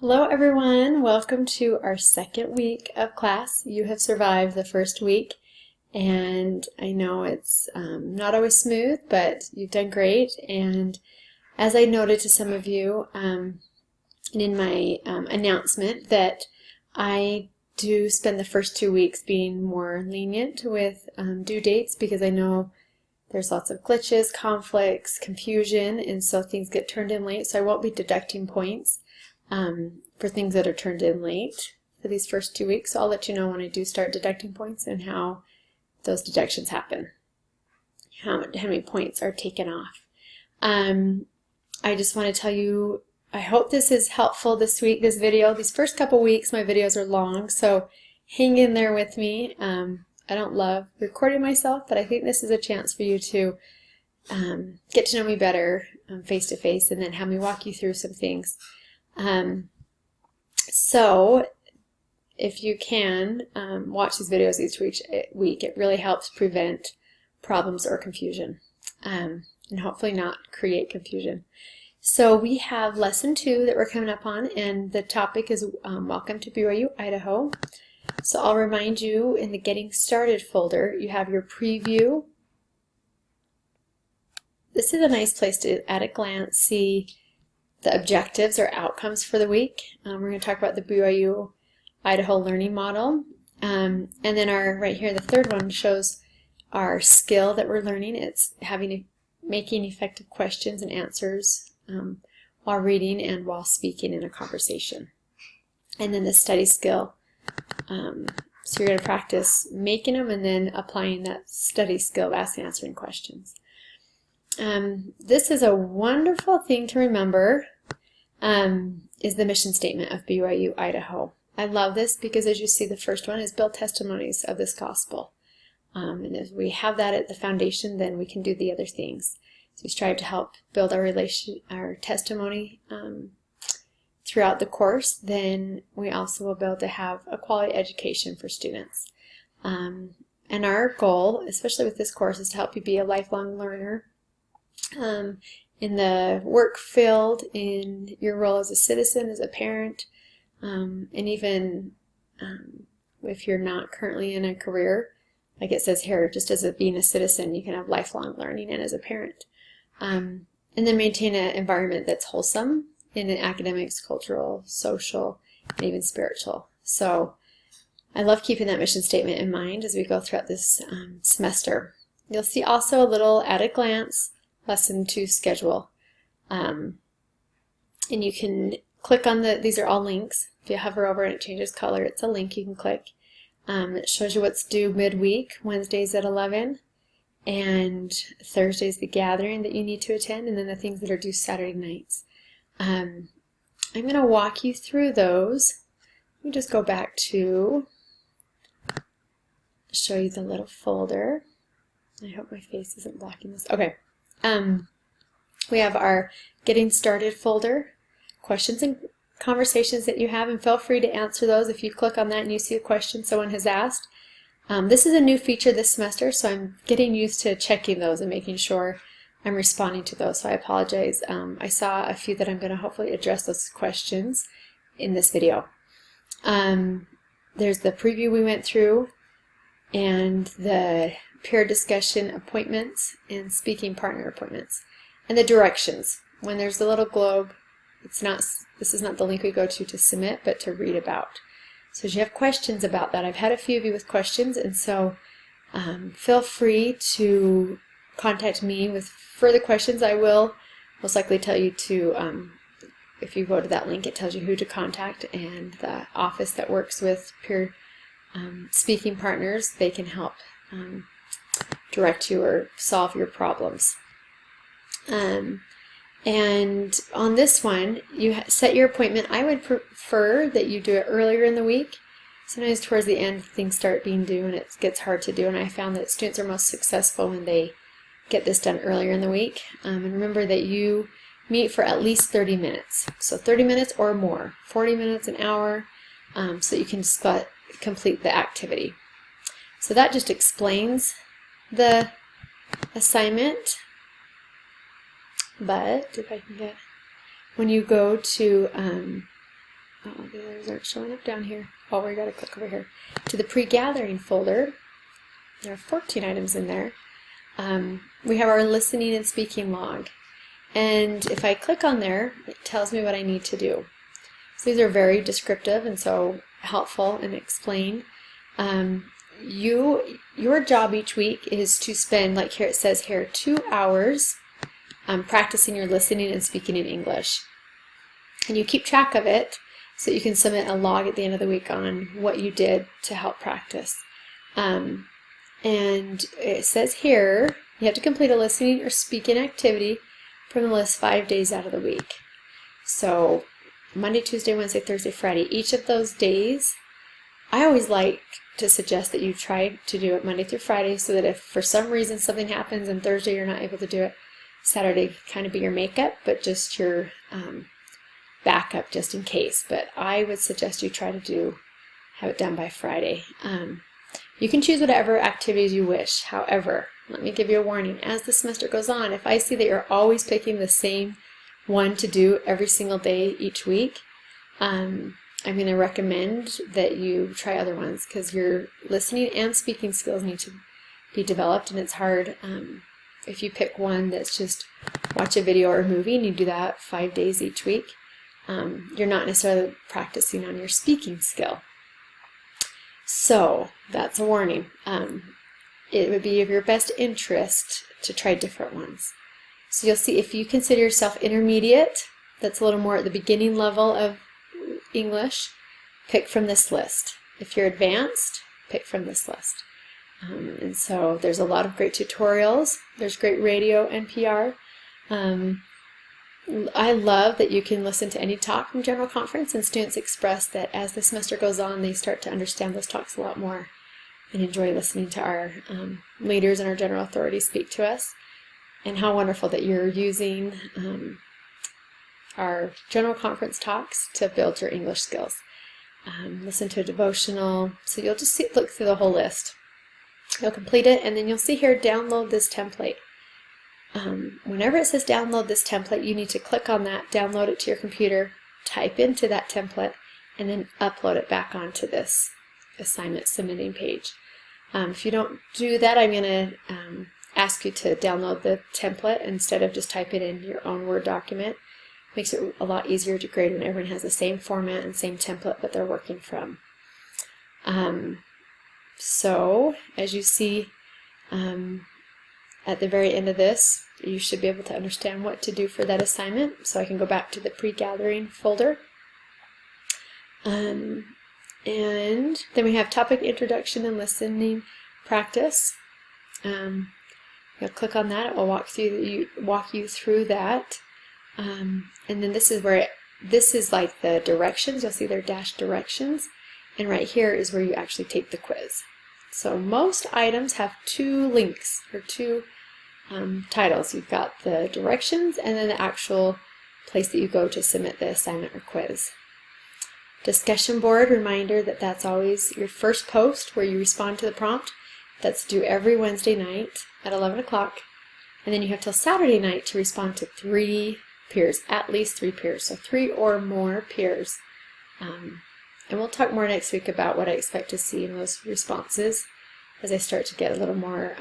Hello everyone, welcome to our second week of class. You have survived the first week and I know it's not always smooth, but you've done great. And as I noted to some of you in my announcement that I do spend the first 2 weeks being more lenient with due dates because I know there's lots of glitches, conflicts, confusion, and so things get turned in late, so I won't be deducting points for things that are turned in late for these first 2 weeks. So I'll let you know when I do start deducting points and how those deductions happen, how many points are taken off. I just want to tell you, I hope this is helpful this week, this video. These first couple weeks my videos are long, so hang in there with me. I don't love recording myself, but I think this is a chance for you to get to know me better face to face and then have me walk you through some things. So if you can watch these videos each week, it really helps prevent problems or confusion and hopefully not create confusion. So we have lesson 2 that we're coming up on, and the topic is Welcome to BYU, Idaho. So I'll remind you, in the Getting Started folder, you have your preview. This is a nice place to, at a glance, see the objectives or outcomes for the week. We're going to talk about the BYU Idaho learning model. And then right here, the third one shows our skill that we're learning. It's making effective questions and answers while reading and while speaking in a conversation. And then the study skill. So you're going to practice making them and then applying that study skill of asking and answering questions. This is a wonderful thing to remember, is the mission statement of BYU Idaho. I love this because, as you see, the first one is build testimonies of this gospel. And if we have that at the foundation, then we can do the other things. So we strive to help build our testimony throughout the course. Then we also will be able to have a quality education for students. And our goal, especially with this course, is to help you be a lifelong learner in the work field, in your role as a citizen, as a parent, and even if you're not currently in a career, like it says here, just as being a citizen, you can have lifelong learning and as a parent. And then maintain an environment that's wholesome in academics, cultural, social, and even spiritual. So I love keeping that mission statement in mind as we go throughout this semester. You'll see also a little at a glance lesson 2 schedule. And you can click on these are all links. If you hover over and it changes color, it's a link you can click. It shows you what's due midweek, Wednesdays at 11, and Thursday's the gathering that you need to attend, and then the things that are due Saturday nights. I'm going to walk you through those. Let me just go back to show you the little folder. I hope my face isn't blocking this. Okay. We have our Getting Started folder, questions and conversations that you have, and feel free to answer those if you click on that and you see a question someone has asked. This is a new feature this semester, so I'm getting used to checking those and making sure I'm responding to those, so I apologize. I saw a few that I'm going to hopefully address those questions in this video. There's the preview we went through, and the peer discussion appointments and speaking partner appointments, and the directions. When there's the little globe, this is not the link we go to submit, but to read about. So if you have questions about that, I've had a few of you with questions, and so feel free to contact me with further questions. I will most likely tell you to, if you go to that link, it tells you who to contact, and the office that works with peer speaking partners, they can help direct you or solve your problems. And on this one, you set your appointment. I would prefer that you do it earlier in the week. Sometimes towards the end, things start being due and it gets hard to do, and I found that students are most successful when they get this done earlier in the week. And remember that you meet for at least 30 minutes. So 30 minutes or more, 40 minutes, an hour, so that you can complete the activity. So that just explains the assignment. But if I can get, when you go to oh, the others aren't showing up down here. Oh, we got to click over here to the pre-gathering folder. There are 14 items in there. We have our listening and speaking log. And if I click on there, it tells me what I need to do. So these are very descriptive and so helpful and explain. Your job each week is to spend, like here it says here, 2 hours practicing your listening and speaking in English. And you keep track of it so that you can submit a log at the end of the week on what you did to help practice. And it says here, you have to complete a listening or speaking activity from the list 5 days out of the week. So Monday, Tuesday, Wednesday, Thursday, Friday. Each of those days, I always like to suggest that you try to do it Monday through Friday so that if for some reason something happens and Thursday you're not able to do it, Saturday kind of be your makeup, but just your backup just in case. But I would suggest you try to have it done by Friday. You can choose whatever activities you wish. However, let me give you a warning. As the semester goes on, if I see that you're always picking the same one to do every single day each week, I'm going to recommend that you try other ones because your listening and speaking skills need to be developed, and it's hard if you pick one that's just watch a video or a movie and you do that 5 days each week. You're not necessarily practicing on your speaking skill. So that's a warning. It would be of your best interest to try different ones. So you'll see if you consider yourself intermediate, that's a little more at the beginning level of English, pick from this list. If you're advanced, pick from this list. And so there's a lot of great tutorials. There's great radio, NPR. I love that you can listen to any talk from General Conference, and students express that as the semester goes on, they start to understand those talks a lot more and enjoy listening to our leaders and our general authorities speak to us. And how wonderful that you're using our General Conference talks to build your English skills. Listen to a devotional. So you'll just look through the whole list. You'll complete it, and then you'll see here, download this template. Whenever it says download this template, you need to click on that, download it to your computer, type into that template, and then upload it back onto this assignment submitting page. If you don't do that, I'm going to ask you to download the template instead of just typing in your own Word document. Makes it a lot easier to grade when everyone has the same format and same template that they're working from. So, as you see at the very end of this, you should be able to understand what to do for that assignment. So I can go back to the pre-gathering folder. And then we have topic introduction and listening practice. You'll click on that. It will walk you through that. And then this is like the directions. You'll see their dash directions. And right here is where you actually take the quiz. So most items have 2 links or 2 titles. You've got the directions and then the actual place that you go to submit the assignment or quiz. Discussion board, reminder that that's always your first post where you respond to the prompt. That's due every Wednesday night at 11 o'clock. And then you have till Saturday night to respond to 3 peers, at least 3 peers. So 3 or more peers. And we'll talk more next week about what I expect to see in those responses as I start to get a little more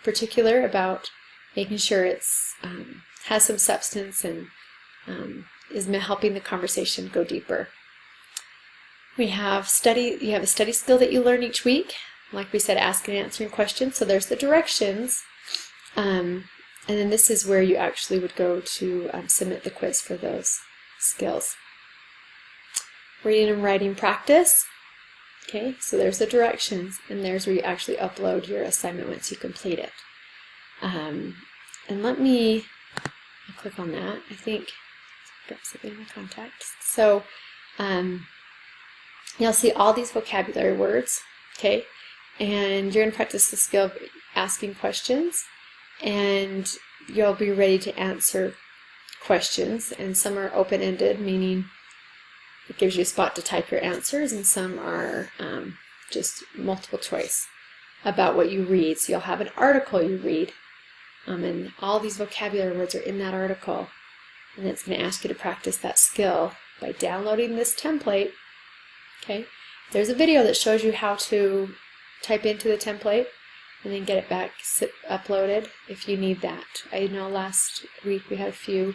particular about making sure it's has some substance and is helping the conversation go deeper. You have a study skill that you learn each week. Like we said, asking and answering questions. So there's the directions. And then this is where you actually would go to submit the quiz for those skills. Reading and writing practice. Okay, so there's the directions, and there's where you actually upload your assignment once you complete it. And I'll click on that. I think I've got something in my contacts. So you'll see all these vocabulary words, okay, and you're going to practice the skill of asking questions, and you'll be ready to answer questions, and some are open-ended, meaning it gives you a spot to type your answers, and some are just multiple choice about what you read. So you'll have an article you read, and all these vocabulary words are in that article, and it's going to ask you to practice that skill by downloading this template. Okay, there's a video that shows you how to type into the template and then get it back uploaded if you need that. I know last week we had a few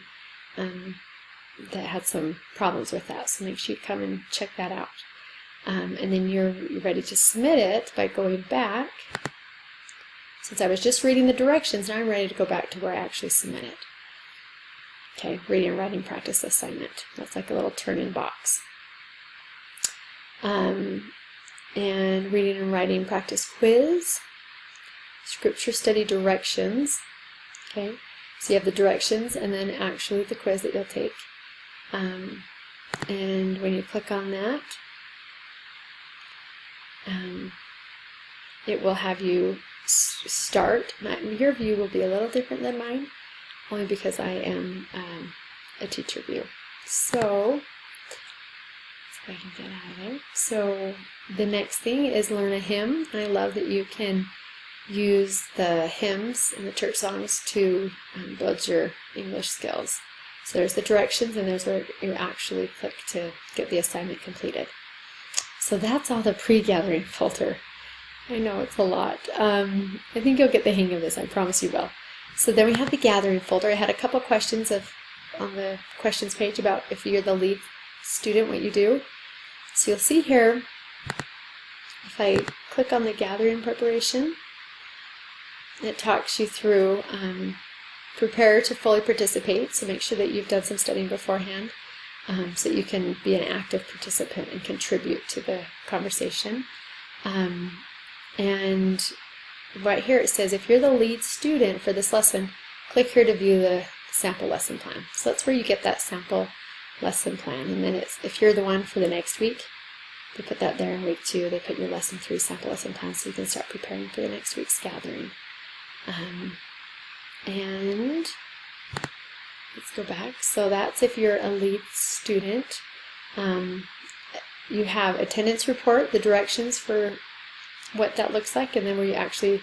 that had some problems with that, so make sure you come and check that out. And then you're ready to submit it by going back. Since I was just reading the directions, now I'm ready to go back to where I actually submit it. Okay, reading and writing practice assignment. That's like a little turn-in box. And reading and writing practice quiz. Scripture study directions. Okay, so you have the directions and then actually the quiz that you'll take. And when you click on that, it will have you start. Your view will be a little different than mine, only because I am a teacher view. So, let's see if I can get out of there. So the next thing is learn a hymn. And I love that you can use the hymns and the church songs to build your English skills. So there's the directions, and there's where you actually click to get the assignment completed. So that's all the pre-gathering folder. I know it's a lot. I think you'll get the hang of this, I promise you will. So then we have the gathering folder. I had a couple questions on the questions page about if you're the lead student, what you do. So you'll see here, if I click on the gathering preparation, it talks you through prepare to fully participate. So make sure that you've done some studying beforehand so that you can be an active participant and contribute to the conversation. And right here it says, if you're the lead student for this lesson, click here to view the sample lesson plan. So that's where you get that sample lesson plan. And then if you're the one for the next week, they put that there in week 2. They put your lesson 3 sample lesson plan so you can start preparing for the next week's gathering. And let's go back. So that's if you're a lead student. You have attendance report, the directions for what that looks like, and then where you actually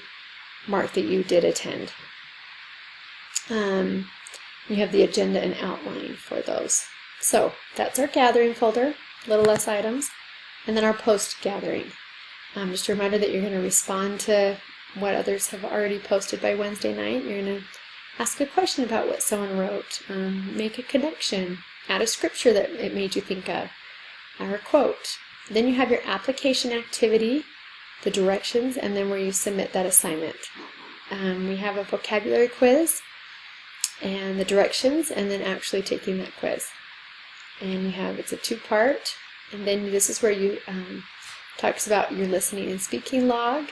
mark that you did attend. You have the agenda and outline for those. So that's our gathering folder, a little less items, and then our post-gathering. Just a reminder that you're going to respond to what others have already posted by Wednesday night. You're going to ask a question about what someone wrote, make a connection, add a scripture that it made you think of, or a quote. Then you have your application activity, the directions, and then where you submit that assignment. We have a vocabulary quiz and the directions, and then actually taking that quiz. And it's a 2-part, and then this is where you talks about your listening and speaking log,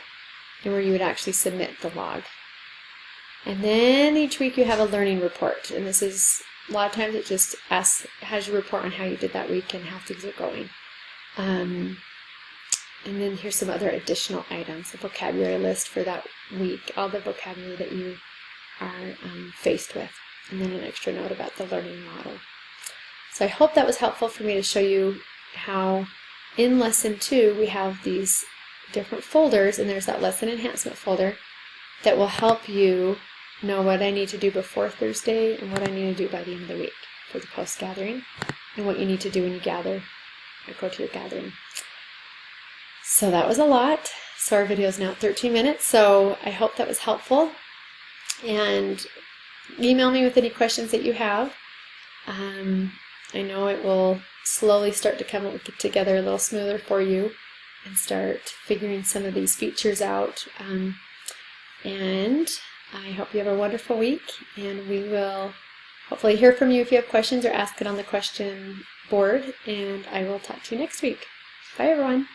and where you would actually submit the log. And then each week you have a learning report, and this is a lot of times it just has your report on how you did that week and how things are going. And then here's some other additional items, a vocabulary list for that week, all the vocabulary that you are faced with, and then an extra note about the learning model. So I hope that was helpful for me to show you how in Lesson 2 we have these different folders, and there's that lesson enhancement folder that will help you know what I need to do before Thursday and what I need to do by the end of the week for the post-gathering, and what you need to do when you gather or go to your gathering. So that was a lot. So our video is now at 13 minutes, so I hope that was helpful. And email me with any questions that you have. I know it will slowly start to come together a little smoother for you and start figuring some of these features out. And I hope you have a wonderful week, and we will hopefully hear from you if you have questions, or ask it on the question board, and I will talk to you next week. Bye everyone.